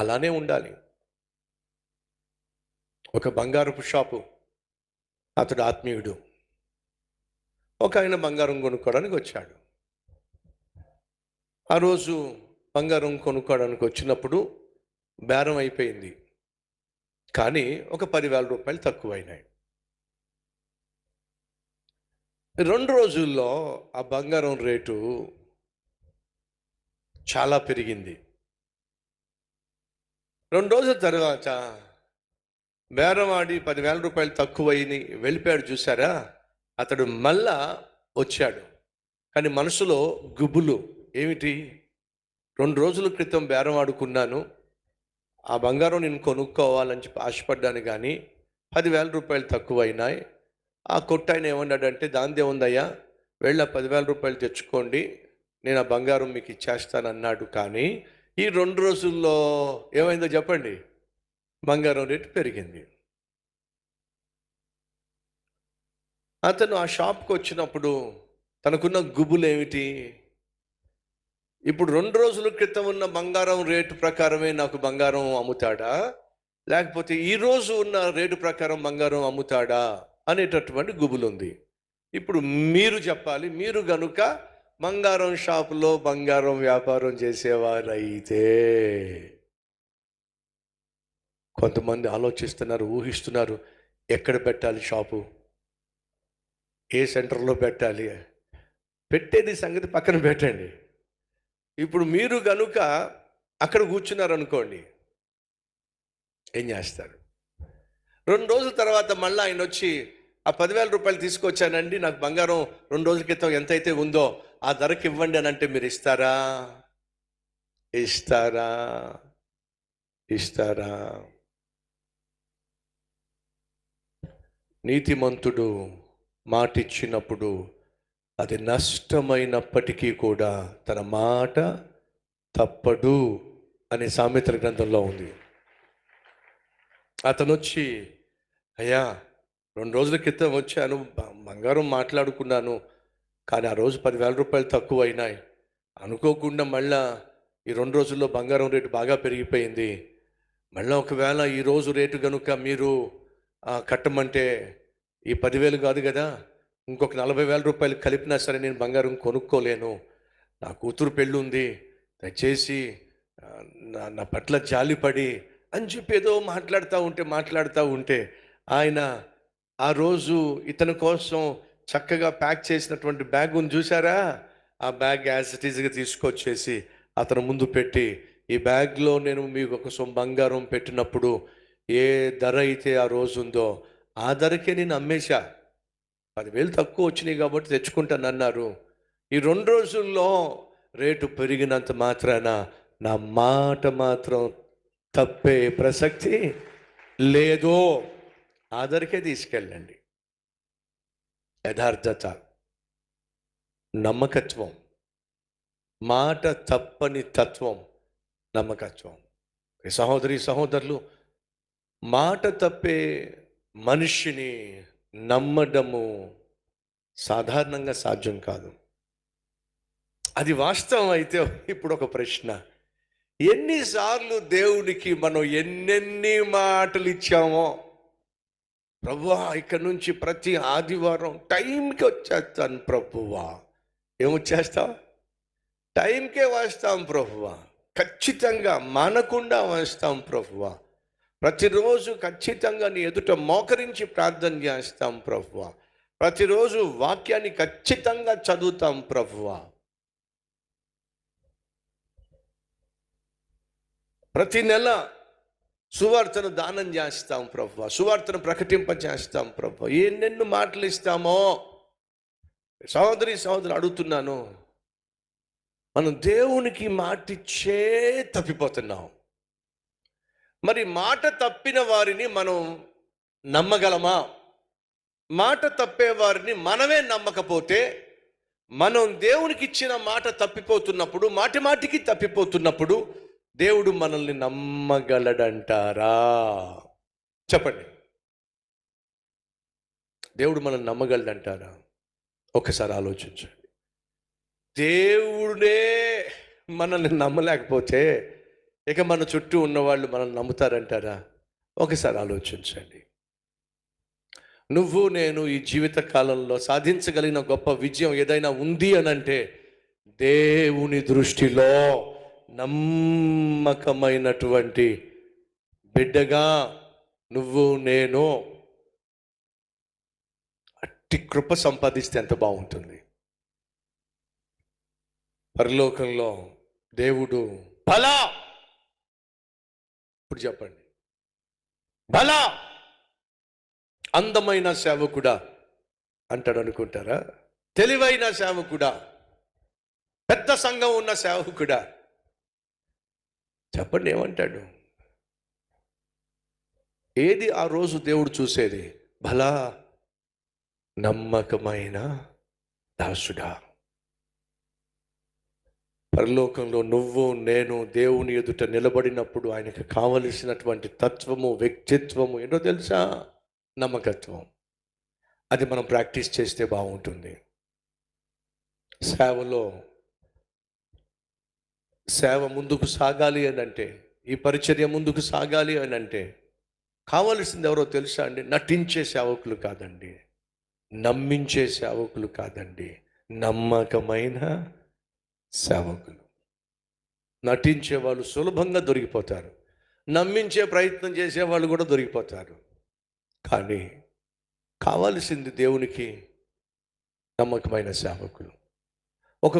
అలానే ఉండాలి. ఒక బంగారపు షాపు, అతడు ఆత్మీయుడు. ఒక ఆయన బంగారం కొనుక్కోవడానికి వచ్చాడు. ఆ రోజు బంగారం కొనుక్కోవడానికి వచ్చినప్పుడు బేరం అయిపోయింది, కానీ ఒక 10,000 రూపాయలు తక్కువైనాయి. 2 రోజుల్లో ఆ బంగారం రేటు చాలా పెరిగింది. 2 రోజుల తర్వాత బేరం ఆడి 10,000 రూపాయలు తక్కువైని వెళ్ళిపోయాడు చూసారా, అతడు మళ్ళా వచ్చాడు. కానీ మనసులో గుబులు, ఏమిటి, 2 రోజుల క్రితం బేరం ఆడుకున్నాను, ఆ బంగారం నేను కొనుక్కోవాలని చెప్పి ఆశపడ్డాను, కానీ 10,000 రూపాయలు తక్కువైనాయి. ఆ కొట్టాయన ఏమన్నాడంటే, దాందే ఉందయ్యా, వెళ్ళి 10,000 రూపాయలు తెచ్చుకోండి, నేను ఆ బంగారం మీకు ఇచ్చేస్తానన్నాడు. కానీ ఈ 2 రోజుల్లో ఏమైందో చెప్పండి, బంగారం రేటు పెరిగింది. అతను ఆ షాప్కి వచ్చినప్పుడు తనకున్న గుబులు ఏమిటి, ఇప్పుడు 2 రోజుల క్రితం ఉన్న బంగారం రేటు ప్రకారమే నాకు బంగారం అమ్ముతాడా, లేకపోతే ఈరోజు ఉన్న రేటు ప్రకారం బంగారం అమ్ముతాడా అనేటటువంటి గుబులు ఉంది. ఇప్పుడు మీరు చెప్పాలి, మీరు గనుక బంగారం షాపులో బంగారం వ్యాపారం చేసేవారైతే. కొంతమంది ఆలోచిస్తున్నారు, ఊహిస్తున్నారు, ఎక్కడ పెట్టాలి షాపు, ఏ సెంటర్లో పెట్టాలి, పెట్టేది సంగతి పక్కన పెట్టండి. ఇప్పుడు మీరు గనుక అక్కడ కూర్చున్నారు అనుకోండి, ఏం చేస్తారు? 2 రోజుల తర్వాత మళ్ళీ ఆయన వచ్చి, ఆ 10,000 రూపాయలు తీసుకొచ్చానండి, నాకు బంగారం 2 రోజుల క్రితం ఎంతైతే ఉందో ఆ ధరకి ఇవ్వండి అని అంటే మీరు ఇస్తారా? ఇస్తారా? ఇస్తారా? నీతిమంతుడు మాటిచ్చినప్పుడు అది నష్టమైనప్పటికీ కూడా తన మాట తప్పడు అనే సామెతల గ్రంథంలో ఉంది. అతను వచ్చి, అయ్యా 2 రోజుల క్రితం వచ్చాను, బంగారం మాట్లాడుకున్నాను, కానీ ఆ రోజు 10,000 రూపాయలు తక్కువ అయినాయి, అనుకోకుండా మళ్ళా ఈ 2 రోజుల్లో బంగారం రేటు బాగా పెరిగిపోయింది, మళ్ళీ ఒకవేళ ఈరోజు రేటు కనుక మీరు కట్టమంటే ఈ 10,000 కాదు కదా, ఇంకొక 40,000 రూపాయలు కలిపినా సరే నేను బంగారం కొనుక్కోలేను, నా కూతురు పెళ్ళి ఉంది, దయచేసి నా పట్ల జాలిపడి అని చెప్పి ఏదో మాట్లాడుతూ ఉంటే ఆయన ఆ రోజు ఇతని కోసం చక్కగా ప్యాక్ చేసినటువంటి బ్యాగ్ ఉంది చూసారా, ఆ బ్యాగ్ యాజ్ ఇట్ ఈజ్గా తీసుకొచ్చేసి అతను ముందు పెట్టి, ఈ బ్యాగ్లో నేను మీకు ఒక బంగారం పెట్టినప్పుడు ఏ ధర అయితే ఆ రోజు ఉందో ఆ ధరకే నేను అమ్మేశా, 10,000 తక్కువ వచ్చినాయి కాబట్టి తెచ్చుకుంటానన్నారు, ఈ 2 రోజుల్లో రేటు పెరిగినంత మాత్రాన నా మాట మాత్రం తప్పే ప్రసక్తి లేదు, ఆ ధరకే తీసుకెళ్ళండి. యథార్థత, నమ్మకత్వం, మాట తప్పని తత్వం, నమ్మకత్వం. సహోదరులు, మాట తప్పే మనిషిని నమ్మడము సాధారణంగా సాధ్యం కాదు. అది వాస్తవం అయితే ఇప్పుడు ఒక ప్రశ్న, ఎన్నిసార్లు దేవునికి మనం ఎన్నెన్ని మాటలు ఇచ్చామో, ప్రభువా ఇక్కడ నుంచి ప్రతి ఆదివారం టైంకి వచ్చేస్తాను ప్రభువా, ఏమొచ్చేస్తాం, టైంకే వస్తాం ప్రభువా, ఖచ్చితంగా మానకుండా వస్తాం ప్రభువా, ప్రతిరోజు ఖచ్చితంగా నీ ఎదుట మోకరించి ప్రార్థన చేస్తాం ప్రభువా, ప్రతిరోజు వాక్యాన్ని ఖచ్చితంగా చదువుతాం ప్రభువా. ప్రతి నెల సువార్తను దానం చేస్తాం ప్రభువా, సువార్తను ప్రకటింప చేస్తాం ప్రభువా. ఎన్నెన్ని మాటలు ఇస్తామో సహోదరులు అడుగుతున్నాను. మనం దేవునికి మాటిచ్చే తప్పిపోతున్నాం. మరి మాట తప్పిన వారిని మనం నమ్మగలమా? మాట తప్పే వారిని మనమే నమ్మకపోతే, మనం దేవునికి ఇచ్చిన మాట తప్పిపోతున్నప్పుడు, మాటి మాటికి తప్పిపోతున్నప్పుడు దేవుడు మనల్ని నమ్మగలడంటారా? చెప్పండి. దేవుడు మనల్ని నమ్మగలడంటారా? ఒకసారి ఆలోచించండి. దేవుడే మనల్ని నమ్మలేకపోతే ఇక మన చుట్టూ ఉన్నవాళ్ళు మనల్ని నమ్ముతారంటారా? ఒకసారి ఆలోచించండి. నువ్వు నేను ఈ జీవిత కాలంలో సాధించగలిగిన గొప్ప విజయం ఏదైనా ఉంది అని అంటే, దేవుని దృష్టిలో నమ్మకమైనటువంటి బిడ్డగా నువ్వు నేను అట్టి కృప సంపాదిస్తే ఎంత బాగుంటుంది. పరలోకంలో దేవుడు బలా, ఇప్పుడు చెప్పండి, బలా అందమైన సేవకుడా అంటాడు అనుకుంటారా? తెలివైన సేవకుడా, పెద్ద సంఘం ఉన్న సేవకుడా, చెప్పండి ఏమంటాడు? ఏది ఆ రోజు దేవుడు చూసేది? భలా నమ్మకమైన దాసుడా. పరలోకంలో నువ్వు నేను దేవుని ఎదుట నిలబడినప్పుడు ఆయనకు కావలసినటువంటి తత్వము, వ్యక్తిత్వము ఏంటో తెలుసా? నమ్మకత్వం. అది మనం ప్రాక్టీస్ చేస్తే బాగుంటుంది. సేవ ముందుకు సాగాలి అని అంటే, ఈ పరిచర్య ముందుకు సాగాలి అని అంటే కావలసింది ఎవరో తెలుసా అండి? నటించే సేవకులు కాదండి, నమ్మించే సేవకులు కాదండి, నమ్మకమైన సేవకులు. నటించే వాళ్ళు సులభంగా దొరికిపోతారు, నమ్మించే ప్రయత్నం చేసేవాళ్ళు కూడా దొరికిపోతారు. కానీ కావాల్సింది దేవునికి నమ్మకమైన సేవకులు. ఒక